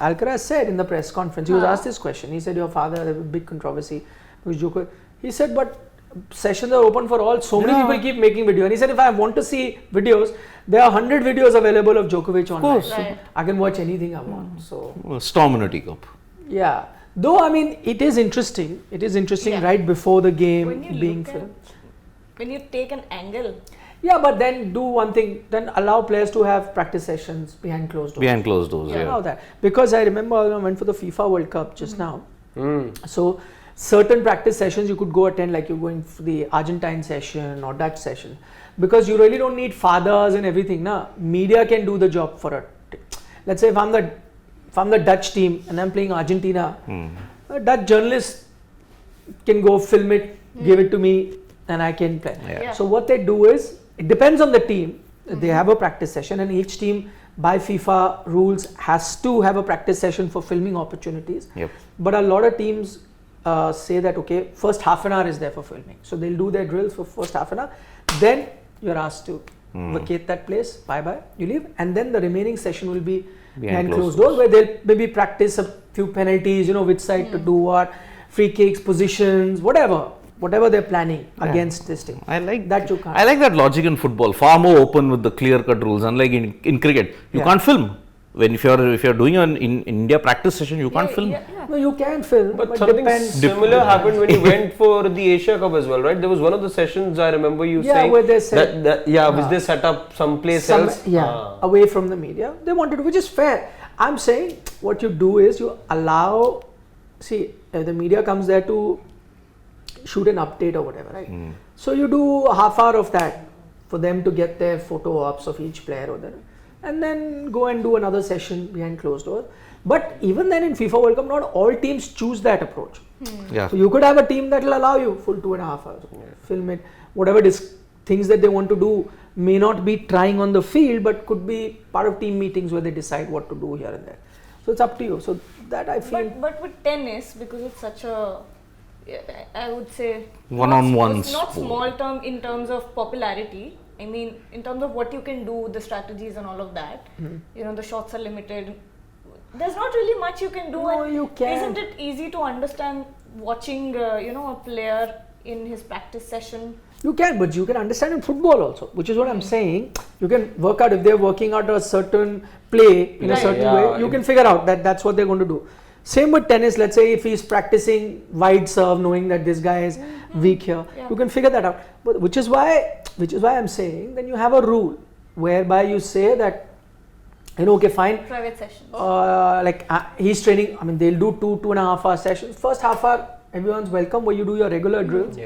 Alcaraz said in the press conference, he was asked this question. He said, your father had a big controversy with Djoko. He said, but sessions are open for all. So many people keep making videos. And he said, if I want to see videos, there are 100 videos available of Djokovic online. So I can watch anything I want. So Storm in a teacup. Yeah. Though, I mean, it is interesting. It is interesting right before the game being filmed. When you take an angle. Yeah, but then do one thing, then allow players to have practice sessions behind closed doors. Behind closed doors, Allow that. Because I remember I went for the FIFA World Cup just now. So, certain practice sessions you could go attend, like you're going for the Argentine session or Dutch session. Because you really don't need fathers and everything. Media can do the job for it. Let's say if I'm the Dutch team and I'm playing Argentina, a Dutch journalist can go film it, give it to me, and I can play. So what they do is, it depends on the team. They have a practice session, and each team by FIFA rules has to have a practice session for filming opportunities. But a lot of teams say that, okay, first half an hour is there for filming. So they'll do their drills for first half an hour. Then you're asked to vacate that place, bye-bye, you leave. And then the remaining session will be behind closed doors, where they'll maybe practice a few penalties, which side to do what, free kicks, positions, whatever they're planning against this team. I like that. You can't. I like that logic in football. Far more open with the clear-cut rules. Unlike in cricket, you can't film. If you're doing an in India practice session, you can't film. No, you can film. But something similar happened when you went for the Asia Cup as well, right? There was one of the sessions I remember you saying where they said which they set up someplace else. Away from the media. They wanted to, which is fair. I'm saying what you do is you allow. See, if the media comes there to shoot an update or whatever, right? So you do a half hour of that for them to get their photo ops of each player or whatever, and then go and do another session behind closed doors. But even then in FIFA World Cup, not all teams choose that approach. So you could have a team that will allow you full 2.5 hours, film it, whatever things that they want to do may not be trying on the field, but could be part of team meetings where they decide what to do here and there. So it's up to you. So that I feel. But with tennis, because it's such a, I would say, one-on-one not small term in terms of popularity. I mean, in terms of what you can do, the strategies and all of that. The shots are limited. There's not really much you can do. No, you can. Isn't it easy to understand watching, a player in his practice session? You can, but you can understand in football also, which is what I'm saying. You can work out if they're working out a certain play in a certain way. You can figure out that that's what they're going to do. Same with tennis. Let's say if he's practicing wide serve, knowing that this guy is weak here, you can figure that out. But which is why I'm saying then you have a rule whereby you say that, okay, fine. Private sessions. He's training. I mean, they'll do 2.5 hour sessions. First half hour, everyone's welcome, where you do your regular drills.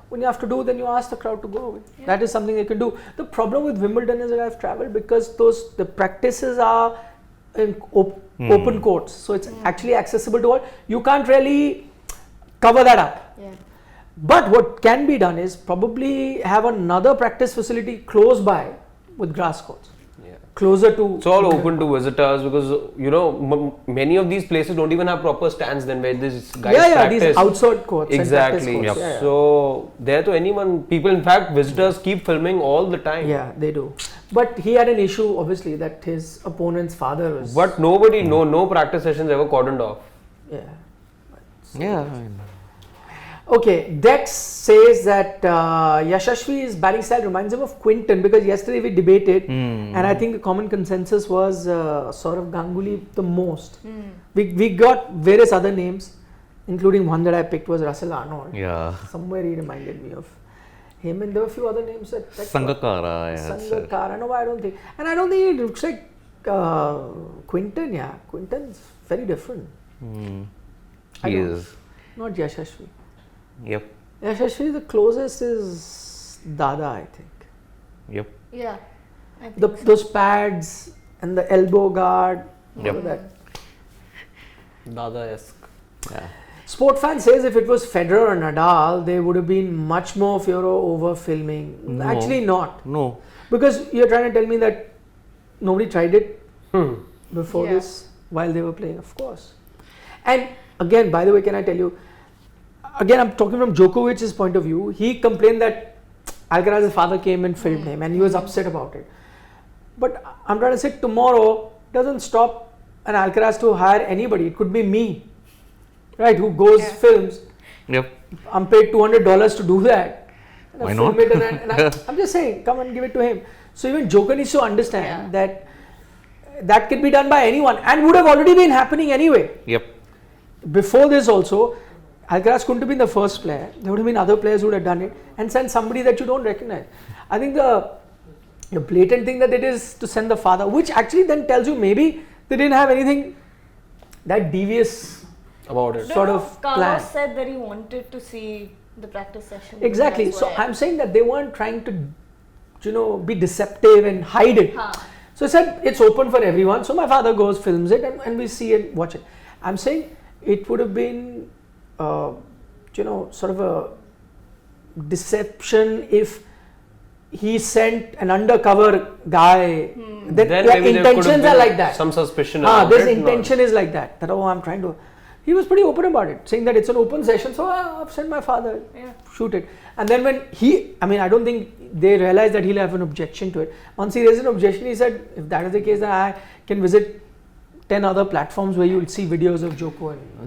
When you have to do, then you ask the crowd to go away. That is something they can do. The problem with Wimbledon is that I've traveled because the practices are in open courts, so it's actually accessible to all. You can't really cover that up. But what can be done is probably have another practice facility close by with grass courts. Closer to. It's all open to visitors because many of these places don't even have proper stands. Then where these guys practice. These outside courts. Exactly. Courts. So there to anyone, people. In fact, visitors keep filming all the time. Yeah, they do. But he had an issue, obviously, that his opponent's father was. But nobody, no practice sessions ever cordoned off. Okay, Dex says that Yashashvi's batting style reminds him of Quinton, because yesterday we debated and I think the common consensus was Saurav Ganguly the most. We got various other names, including one that I picked was Russell Arnold. Somewhere he reminded me of him, and there were a few other names that Sangakkara. Sangakkara, no, I don't think. And I don't think it looks like Quinton. Quinton's very different. He is. Not Yashashvi. Yashashvi, the closest is Dada, I think. Yeah. I think Those pads and the elbow guard. All of that. Dada-esque. Sport fan says if it was Federer or Nadal, they would have been much more Fioro over filming. No. Actually not. No. Because you're trying to tell me that nobody tried it before this while they were playing, of course. And again, by the way, can I tell you, again, I'm talking from Djokovic's point of view. He complained that Alcaraz's father came and filmed him and he was upset about it. But I'm trying to say tomorrow doesn't stop an Alcaraz to hire anybody. It could be me, right? Who goes films. Yep. I'm paid $200 to do that. And Why I film not? it I'm just saying, come and give it to him. So even Djoko needs to understand that that can be done by anyone and would have already been happening anyway. Yep. Before this also, Alcaraz couldn't have been the first player. There would have been other players who would have done it and send somebody that you don't recognize. I think the blatant thing that it is to send the father, which actually then tells you maybe they didn't have anything that devious about it. sort of plan. Carlos said that he wanted to see the practice session. Exactly. So I'm saying that they weren't trying to, be deceptive and hide it. So I said it's open for everyone. So my father goes, films it, and we see it, watch it. I'm saying it would have been, sort of a deception if he sent an undercover guy. Then maybe there could have intentions been are like that. Some suspicion. About this it, intention is like that. That I'm trying to. He was pretty open about it, saying that it's an open session. So I've sent my father, shoot it. And then when I don't think they realized that he'll have an objection to it. Once he raised an objection, he said, if that is the case, then I can visit 10 other platforms where you'll see videos of Djoko and